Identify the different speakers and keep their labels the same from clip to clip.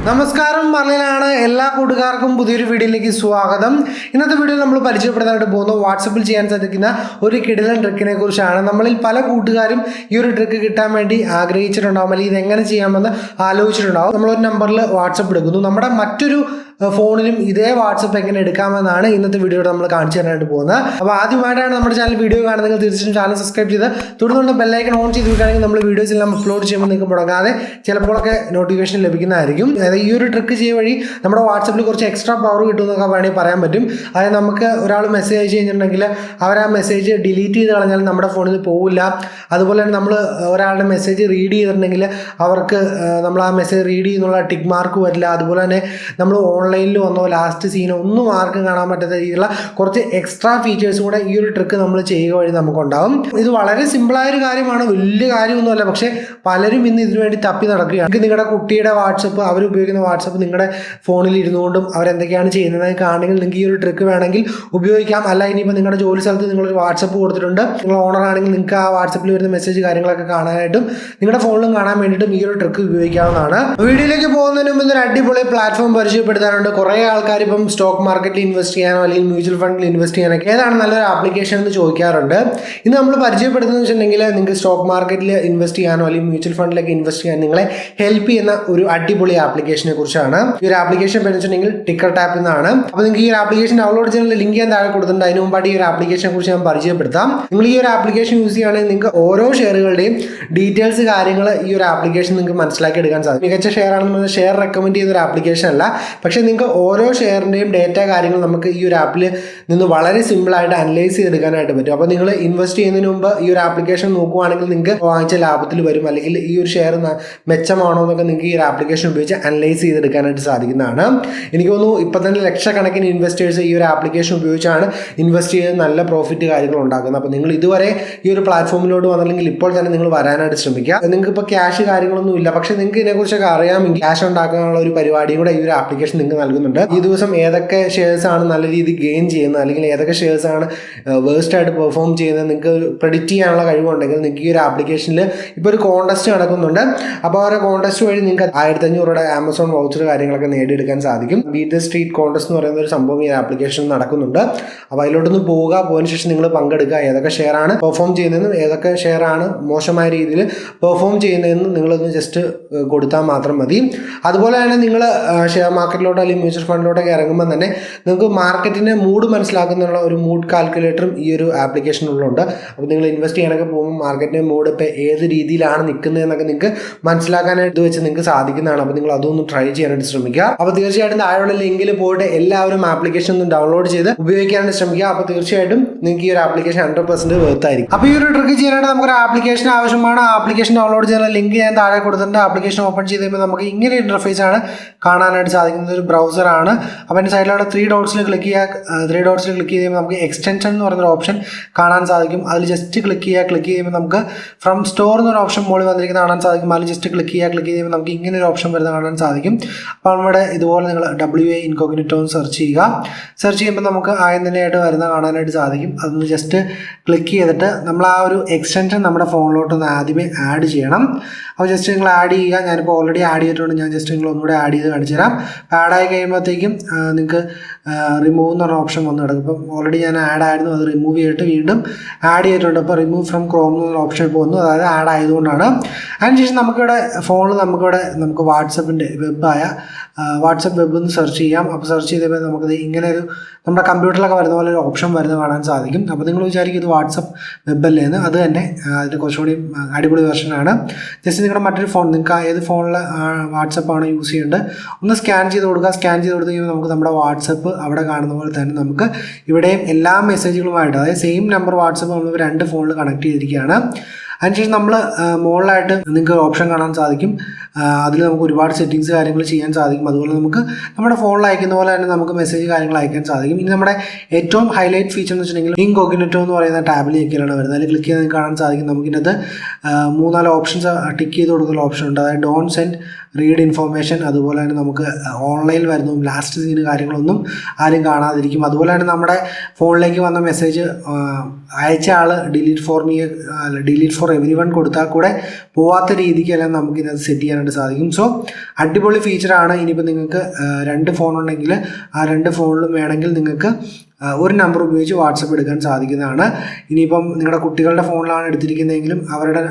Speaker 1: നമസ്കാരം, മർലിനാണ്. എല്ലാ കൂട്ടുകാർക്കും പുതിയൊരു വീഡിയോയിലേക്ക് സ്വാഗതം. ഇന്നത്തെ വീഡിയോയിൽ നമ്മൾ പരിചയപ്പെടുത്താനായിട്ട് പോകുന്നത് വാട്സപ്പിൽ ചെയ്യാൻ സാധിക്കുന്ന ഒരു കിടിലൻ ട്രിക്കിനെ കുറിച്ചാണ്. നമ്മളിൽ പല കൂട്ടുകാരും ഈ ഒരു ട്രിക്ക് കിട്ടാൻ വേണ്ടി ആഗ്രഹിച്ചിട്ടുണ്ടാവും, അല്ലെങ്കിൽ ഇതെങ്ങനെ ചെയ്യാമെന്ന് ആലോചിച്ചിട്ടുണ്ടാവും. നമ്മളൊരു നമ്പറിൽ വാട്സപ്പ് എടുക്കുന്നു, നമ്മുടെ മറ്റൊരു ഫോണിലും ഇതേ വാട്സപ്പ് എങ്ങനെ എടുക്കാമെന്നാണ് ഇന്നത്തെ വീഡിയോയിൽ നമ്മൾ കാണിച്ചു തരാനായിട്ട് പോകുന്നത്. അപ്പോൾ ആദ്യമായിട്ടാണ് നമ്മുടെ ചാനൽ വീഡിയോ കാണുന്നത്, തീർച്ചയായിട്ടും ചാനൽ സബ്സ്ക്രൈബ് ചെയ്ത് തുടർന്ന് ബെല്ലൈക്കൺ ഓൺ ചെയ്ത് വിടുകയാണെങ്കിൽ നമ്മൾ വീഡിയോസ് എല്ലാം അപ്ലോഡ് ചെയ്യുമ്പോൾ നിങ്ങൾക്ക് മുടങ്ങാതെ ചിലപ്പോഴൊക്കെ നോട്ടിഫിക്കേഷൻ ലഭിക്കുന്നതായിരിക്കും. അതായത് ഈ ഒരു ട്രിക്ക് ചെയ്യുക വഴി നമ്മുടെ വാട്സപ്പിൽ കുറച്ച് എക്സ്ട്രാ പവർ കിട്ടുമെന്നൊക്കെ വേണമെങ്കിൽ പറയാൻ പറ്റും. അതായത് നമുക്ക് ഒരാൾ മെസ്സേജ് അയച്ചു കഴിഞ്ഞിട്ടുണ്ടെങ്കിൽ അവർ ആ മെസ്സേജ് ഡിലീറ്റ് ചെയ്ത് കളഞ്ഞാൽ നമ്മുടെ ഫോണിൽ പോവില്ല. അതുപോലെ തന്നെ നമ്മൾ ഒരാളുടെ മെസ്സേജ് റീഡ് ചെയ്തിട്ടുണ്ടെങ്കിൽ അവർക്ക് നമ്മൾ ആ മെസ്സേജ് റീഡ് ചെയ്യുന്നുള്ള ടിക്ക് മാർക്ക് വരില്ല. അതുപോലെ തന്നെ നമ്മൾ ഓൺലൈനിൽ വന്നോ ലാസ്റ്റ് സീനോ ഒന്നും ആർക്കും കാണാൻ പറ്റാത്ത രീതിയിലുള്ള കുറച്ച് എക്സ്ട്രാ ഫീച്ചേഴ്സും കൂടെ ഈ ഒരു ട്രിക്ക് നമ്മൾ ചെയ്യുക വഴി നമുക്കുണ്ടാകും. ഇത് വളരെ സിമ്പിളായൊരു കാര്യമാണ്, വലിയ കാര്യമൊന്നുമല്ല. പക്ഷേ പലരും ഇന്ന് ഇതിനു വേണ്ടി തപ്പി നടക്കുകയാണ്. നിങ്ങളുടെ കുട്ടിയുടെ വാട്സപ്പ്, അവർ ഉപയോഗിക്കുന്ന വാട്സപ്പ് നിങ്ങളുടെ ഫോണിൽ ഇരുന്നുകൊണ്ടും അവരെന്തൊക്കെയാണ് ചെയ്യുന്നതെന്ന് കാണണമെങ്കിൽ നിങ്ങൾക്ക് ഈ ഒരു ട്രിക്ക് വേണമെങ്കിൽ ഉപയോഗിക്കാം. അല്ല, ഇനിയിപ്പോൾ നിങ്ങളുടെ ജോലി സ്ഥലത്ത് നിങ്ങളൊരു വാട്സപ്പ് കൊടുത്തിട്ടുണ്ട്, നിങ്ങൾ ഓണർ ആണെങ്കിൽ നിങ്ങൾക്ക് ആ വാട്സപ്പിൽ വരുന്ന മെസ്സേജ് കാര്യങ്ങളൊക്കെ കാണാനായിട്ടും നിങ്ങളുടെ ഫോണിലും കാണാൻ വേണ്ടിയിട്ടും ഈ ഒരു ട്രിക്ക് ഉപയോഗിക്കാവുന്നതാണ്. വീഡിയോയിലേക്ക് പോകുന്നതിന് മുമ്പ് ഒരു അടിപൊളി പ്ലാറ്റ്ഫോം പരിചയപ്പെടുത്താറുണ്ട്. കുറേ ആൾക്കാർ ഇപ്പം സ്റ്റോക്ക് മാർക്കറ്റിൽ ഇൻവെസ്റ്റ് ചെയ്യാനോ അല്ലെങ്കിൽ മ്യൂച്വൽ ഫണ്ടിൽ ഇൻവെസ്റ്റ് ചെയ്യാനൊക്കെ ഏതാണ് നല്ലൊരു ആപ്ലിക്കേഷൻ എന്ന് ചോദിക്കാറുണ്ട്. ഇന്ന് നമ്മൾ പരിചയപ്പെടുത്തുന്നത് വെച്ചിട്ടുണ്ടെങ്കിൽ നിങ്ങൾക്ക് സ്റ്റോക്ക് മാർക്കറ്റിൽ ഇൻവെസ്റ്റ് ചെയ്യാനോ അല്ലെങ്കിൽ മ്യൂച്വൽ ഫണ്ടിലൊക്കെ ഇൻവെസ്റ്റ് ചെയ്യാൻ നിങ്ങളെ ഹെൽപ്പ് ചെയ്യുന്ന ഒരു അടിപൊളി ആപ്ലിക്കേഷനെ കുറിച്ചാണ്. ഈ ഒരു ആപ്ലിക്കേഷൻ വെച്ചിട്ടുണ്ടെങ്കിൽ ടിക്കർ ടാപ്പ് എന്നാണ്. അപ്പോൾ നിങ്ങൾക്ക് ഈ ഒരു ആപ്ലിക്കേഷൻ ഡൗൺലോഡ് ചെയ്യാനുള്ള ലിങ്ക് ഞാൻ താഴെ കൊടുത്തിട്ടുണ്ട്. അതിന് മുമ്പായിട്ട് ഈ ഒരു ആപ്ലിക്കേഷനെ കുറിച്ച് ഞാൻ പരിചയപ്പെടുത്താം. നിങ്ങൾ ഈ ഒരു ആപ്ലിക്കേഷൻ യൂസ് ചെയ്യുകയാണെങ്കിൽ നിങ്ങൾക്ക് ഓരോ ഷെയറുകളുടെയും ഡീറ്റെയിൽസ് കാര്യങ്ങൾ ഈ ഒരു ആപ്ലിക്കേഷൻ നിങ്ങൾക്ക് മനസ്സിലാക്കി എടുക്കാൻ സാധിക്കും. മികച്ച ഷെയർ ആണെന്ന് ഷെയർ റെക്കമെൻഡ് ചെയ്യുന്ന ഒരു ആപ്ലിക്കേഷൻ അല്ല, പക്ഷേ നിങ്ങൾക്ക് ഓരോ ഷെയറിൻ്റെയും ഡേറ്റ കാര്യങ്ങൾ നമുക്ക് ഈ ഒരു ആപ്പിൽ നിന്ന് വളരെ സിമ്പിളായിട്ട് അനലൈസ് ചെയ്തെടുക്കാനായിട്ട് പറ്റും. അപ്പോൾ നിങ്ങൾ ഇൻവെസ്റ്റ് ചെയ്യുന്നതിന് മുമ്പ് ഈ ഒരു ആപ്ലിക്കേഷൻ നോക്കുകയാണെങ്കിൽ നിങ്ങൾക്ക് വാങ്ങിച്ച ലാഭത്തിൽ വരും, അല്ലെങ്കിൽ ഈ ഒരു ഷെയർ മെച്ചമാണോ എന്നൊക്കെ നിങ്ങൾക്ക് ഈ ഒരു ആപ്ലിക്കേഷൻ ഉപയോഗിച്ച് അനലൈസ് ചെയ്തെടുക്കാനായിട്ട് സാധിക്കുന്നതാണ്. എനിക്ക് തോന്നുന്നു ഇപ്പം തന്നെ ലക്ഷക്കണക്കിന് ഇൻവെസ്റ്റേഴ്സ് ഈ ഒരു ആപ്ലിക്കേഷൻ ഉപയോഗിച്ചാണ് ഇൻവെസ്റ്റ് ചെയ്ത് നല്ല പ്രോഫിറ്റ് കാര്യങ്ങൾ ഉണ്ടാക്കുന്നത്. അപ്പോൾ നിങ്ങൾ ഇതുവരെ ഈ ഒരു പ്ലാറ്റ്ഫോമിലോട്ട് വന്നില്ലെങ്കിൽ ഇപ്പോൾ തന്നെ നിങ്ങൾ വരാനായിട്ട് ശ്രമിക്കുക. നിങ്ങൾക്ക് ഇപ്പോൾ ക്യാഷ് കാര്യങ്ങളൊന്നും ഇല്ല, പക്ഷേ നിങ്ങൾക്ക് ഇതിനെക്കുറിച്ചൊക്കെ അറിയാമെങ്കിൽ ക്യാഷ് ഉണ്ടാക്കാനുള്ള ഒരു പരിപാടിയും കൂടെ ഈ ഒരു ആപ്ലിക്കേഷൻ നിങ്ങൾക്ക് നൽകുന്നുണ്ട്. ഈ ദിവസം ഏതൊക്കെ ഷെയർസ് ആണ് നല്ല രീതിയിൽ ഗെയിൻ ചെയ്യുന്നത്, അല്ലെങ്കിൽ ഏതൊക്കെ ഷെയർസ് ആണ് വേസ്റ്റ് ആയിട്ട് പെർഫോം ചെയ്യുന്നത് നിങ്ങൾക്ക് പ്രെഡിക്റ്റ് ചെയ്യാനുള്ള കഴിവുണ്ടെങ്കിൽ നിങ്ങൾക്ക് ഈ ഒരു ആപ്ലിക്കേഷനിൽ ഇപ്പോൾ ഒരു കോൺടെസ്റ്റ് നടക്കുന്നുണ്ട്. അപ്പോൾ ആ ഒരു കോൺടെസ്റ്റ് വഴി നിങ്ങൾക്ക് 1500 രൂപയുടെ ആമസോൺ വൗച്ചർ കാര്യങ്ങളൊക്കെ നേടിയെടുക്കാൻ സാധിക്കും. ബീറ്റ് ദ സ്ട്രീറ്റ് കോൺടെസ്റ്റ് എന്ന് പറയുന്ന ഒരു സംഭവം ഈ ആപ്ലിക്കേഷൻ നടക്കുന്നുണ്ട്. അപ്പോൾ അതിലോട്ടൊന്ന് പോയതിനു ശേഷം നിങ്ങൾ പങ്കെടുക്കുക. ഏതൊക്കെ ഷെയർ ആണ് പെർഫോം ചെയ്യുന്നതെന്നും ഏതൊക്കെ ഷെയർ ആണ് മോശമായ രീതിയിൽ പെർഫോം ചെയ്യുന്നതെന്നും നിങ്ങളൊന്ന് ജസ്റ്റ് കൊടുത്താൽ മാത്രം മതി. അതുപോലെ തന്നെ നിങ്ങൾ ഷെയർ മാർക്കറ്റിലോട്ടോ അല്ലെങ്കിൽ മ്യൂച്വൽ ഫണ്ടിലോട്ടൊക്കെ ഇറങ്ങുമ്പോൾ തന്നെ നിങ്ങൾക്ക് മാർക്കറ്റിൻ്റെ മൂഡ് മനസ്സിലാക്കുന്നുള്ള ഒരു മൂഡ് കാൽക്കുലേറ്ററും ഈ ഒരു ആപ്ലിക്കേഷനുള്ളുണ്ട്. അപ്പോൾ നിങ്ങൾ ഇൻവെസ്റ്റ് ചെയ്യാനൊക്കെ പോകുമ്പോൾ മാർക്കറ്റിൻ്റെ മൂഡ് ഇപ്പോൾ ഏത് രീതിയിലാണ് നിൽക്കുന്നതെന്നൊക്കെ നിങ്ങൾക്ക് മനസ്സിലാക്കാനായിട്ട് വെച്ച് നിങ്ങൾക്ക് സാധിക്കുന്നതാണ്. അപ്പോൾ നിങ്ങൾ അതൊന്ന് ട്രൈ ചെയ്യാനായിട്ട് ശ്രമിക്കുക. അപ്പോൾ തീർച്ചയായിട്ടും താഴെയുള്ള ലിങ്കിൽ പോയിട്ട് എല്ലാവരും ആപ്ലിക്കേഷൻ ഒന്ന് ഡൗൺലോഡ് ചെയ്ത് ഉപയോഗിക്കാനായിട്ട് ശ്രമിക്കുക. അപ്പോൾ തീർച്ചയായിട്ടും നിങ്ങൾക്ക് ഈ ഒരു ആപ്ലിക്കേഷൻ 100% വർത്തായിരിക്കും. അപ്പോൾ ഈ ഒരു ട്രിക്ക് ചെയ്യാനായിട്ട് നമുക്കൊരു ആപ്ലിക്കേഷൻ ആവശ്യമാണ്. ആപ്ലിക്കേഷൻ ഡൗൺലോഡ് ചെയ്യാനുള്ള ലിങ്ക് ഞാൻ താഴെ കൊടുത്തിട്ടുണ്ട്. ആപ്ലിക്കേഷൻ ഓപ്പൺ ചെയ്ത് കഴിയുമ്പോൾ നമുക്ക് ഇങ്ങനെ ഇന്റർഫേസ് ആണ് കാണാനായിട്ട് സാധിക്കുന്നത്. ഒരു ബ്രൗസറാണ്. അപ്പോൾ അതിൻ്റെ സൈഡിലുള്ള 3 ഡോട്ട്സിൽ ക്ലിക്ക് ചെയ്യുമ്പോൾ നമുക്ക് എക്സ്റ്റൻഷൻ എന്ന് പറയുന്നൊരു ഓപ്ഷൻ കാണാൻ സാധിക്കും. അതിൽ ജസ്റ്റ് ക്ലിക്ക് ചെയ്യുമ്പോൾ നമുക്ക് ഫ്രം സ്റ്റോർ എന്നൊരു ഓപ്ഷൻ മുകളിൽ വന്നിരിക്കുന്നത് കാണാൻ സാധിക്കും. അതിൽ ജസ്റ്റ് ക്ലിക്ക് ചെയ്യുമ്പോൾ നമുക്ക് ഇങ്ങനെ ഒരു ഓപ്ഷൻ വരുന്നത് കാണാൻ സാധിക്കും. അപ്പോൾ നമ്മുടെ ഇതുപോലെ നിങ്ങൾ WA ഇൻകോഗ്നിറ്റോ എന്ന് സെർച്ച് ചെയ്യുമ്പോൾ നമുക്ക് ആദ്യം തന്നെയായിട്ട് വരുന്ന കാണാനായിട്ട് സാധിക്കും. അതൊന്ന് ജസ്റ്റ് ക്ലിക്ക് ചെയ്തിട്ട് നമ്മൾ ആ ഒരു എക്സ്റ്റൻഷൻ നമ്മുടെ ഫോണിലോട്ടൊന്ന് ആദ്യമേ ആഡ് ചെയ്യണം. അപ്പോൾ ജസ്റ്റ് നിങ്ങൾ ആഡ് ചെയ്യുക. ഞാനിപ്പോൾ ഓൾറെഡി ആഡ് ചെയ്തിട്ടുണ്ട്. ഞാൻ ജസ്റ്റ് നിങ്ങൾ ഒന്നുകൂടെ ആഡ് ചെയ്ത് കാണിച്ചു തരാം. ആഡ് ആയി കഴിയുമ്പോഴത്തേക്കും നിങ്ങൾക്ക് റിമൂവ് എന്ന് പറഞ്ഞ ഓപ്ഷൻ വന്നു കിടക്കും. ഇപ്പം ഓൾറെഡി ഞാൻ ആഡ് ആയിരുന്നു, അത് റിമൂവ് ചെയ്തിട്ട് വീണ്ടും ആഡ് ചെയ്തിട്ടുണ്ട്. അപ്പോൾ റിമൂവ് ഫ്രം ക്രോം എന്നൊരു ഓപ്ഷൻ ഇപ്പോൾ വന്നു, അതായത് ആഡ് ആയതുകൊണ്ടാണ്. അതിനുശേഷം നമുക്കിവിടെ ഫോണിൽ നമുക്ക് വാട്സപ്പിൻ്റെ വെബായ വാട്സപ്പ് വെബ് എന്ന് സെർച്ച് ചെയ്യാം. അപ്പോൾ സെർച്ച് ചെയ്തപ്പോൾ നമുക്കത് ഇങ്ങനെ ഒരു നമ്മുടെ കമ്പ്യൂട്ടറിലൊക്കെ വരുന്ന പോലെ ഒരു ഓപ്ഷൻ വരുന്നത് കാണാൻ സാധിക്കും. അപ്പോൾ നിങ്ങൾ വിചാരിക്കും ഇത് വാട്സപ്പ് വെബല്ലേ എന്ന്. അത് തന്നെ അതിൻ്റെ കുറച്ചുകൂടി അടിപൊളി വെർഷനാണ്. ജസ്റ്റ് നിങ്ങളുടെ മറ്റൊരു ഫോൺ, നിങ്ങൾക്ക് ഏത് ഫോണിൽ വാട്സപ്പാണ് യൂസ് ചെയ്യേണ്ടത് ഒന്ന് സ്കാൻ ചെയ്ത് കൊടുക്കുക. സ്കാൻ ചെയ്ത് കൊടുത്ത് കഴിയുമ്പോൾ നമുക്ക് നമ്മുടെ വാട്സപ്പ് അവിടെ കാണുന്ന പോലെ തന്നെ നമുക്ക് ഇവിടെയും എല്ലാ മെസ്സേജുകളുമായിട്ട്, അതായത് സെയിം നമ്പർ വാട്സപ്പ് നമ്മൾ 2 ഫോണിൽ കണക്ട് ചെയ്തിരിക്കുകയാണ്. അതിനുശേഷം നമ്മൾ മുകളിലായിട്ട് നിങ്ങൾക്ക് ഓപ്ഷൻ കാണാൻ സാധിക്കും. അതിൽ നമുക്ക് ഒരുപാട് സെറ്റിങ്സ് കാര്യങ്ങൾ ചെയ്യാൻ സാധിക്കും. അതുപോലെ നമുക്ക് നമ്മുടെ ഫോണിൽ അയക്കുന്ന പോലെ തന്നെ നമുക്ക് മെസ്സേജ് കാര്യങ്ങൾ അയക്കാൻ സാധിക്കും. ഇനി നമ്മുടെ ഏറ്റവും ഹൈലൈറ്റ് ഫീച്ചർ എന്ന് വെച്ചിട്ടുണ്ടെങ്കിൽ ഇൻകോഗ്നിറ്റോ എന്ന് പറയുന്ന ടാബിൽ ഞെക്കിയാണ് വരുന്നത്. അതിൽ ക്ലിക്ക് ചെയ്ത് കാണാൻ സാധിക്കും. നമുക്കിതിനകത്ത് 3-4 ഓപ്ഷൻസ് ടിക്ക് ചെയ്ത് കൊടുക്കുന്ന ഓപ്ഷൻ ഉണ്ട്. അതായത് ഡോണ്ട് സെൻഡ് റീഡ് ഇൻഫോർമേഷൻ, അതുപോലെ തന്നെ നമുക്ക് ഓൺലൈനിൽ വരുന്ന ലാസ്റ്റ് സീന് കാര്യങ്ങളൊന്നും ആരും കാണാതിരിക്കും. അതുപോലെ തന്നെ നമ്മുടെ ഫോണിലേക്ക് വന്ന മെസ്സേജ് അയച്ച ആൾ ഡിലീറ്റ് ഫോർ എവരി വൺ കൊടുത്താൽ കൂടെ പോവാത്ത രീതിക്കെല്ലാം നമുക്കിത് സെറ്റ് ചെയ്യാൻ ചെയ്യാനായിട്ട് സാധിക്കും. സോ അടിപൊളി ഫീച്ചറാണ്. ഇനിയിപ്പോൾ നിങ്ങൾക്ക് 2 ഫോൺ ഉണ്ടെങ്കിൽ ആ 2 ഫോണിലും വേണമെങ്കിൽ നിങ്ങൾക്ക് ഒരു നമ്പർ ഉപയോഗിച്ച് വാട്സപ്പ് എടുക്കാൻ സാധിക്കുന്നതാണ്. ഇനിയിപ്പം നിങ്ങളുടെ കുട്ടികളുടെ ഫോണിലാണ് എടുത്തിരിക്കുന്നതെങ്കിലും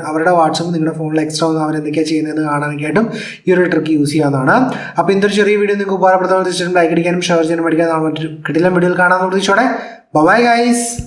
Speaker 1: അവരുടെ വാട്സപ്പ് നിങ്ങളുടെ ഫോണിൽ എക്സ്ട്രാ ഒന്ന് അവരെന്തൊക്കെയാണ് ചെയ്യുന്നതെന്ന് കാണാനൊക്കെയായിട്ടും ഈ ഒരു ട്രിക്ക് യൂസ് ചെയ്യാവുന്നതാണ്. അപ്പോൾ ഇന്നൊരു ചെറിയ വീഡിയോ നിങ്ങൾക്ക് ഉപകാരപ്പെടുത്താൻ തീർച്ചയായിട്ടും ലൈക്ക് അടിക്കാനും ഷെയർ ചെയ്യാനും പഠിക്കാനാണ്. മറ്റൊരു കിടിലൻ വീഡിയോയിൽ കാണാൻ പ്രതീക്ഷയോടെ ബൈ ഗൈസ്.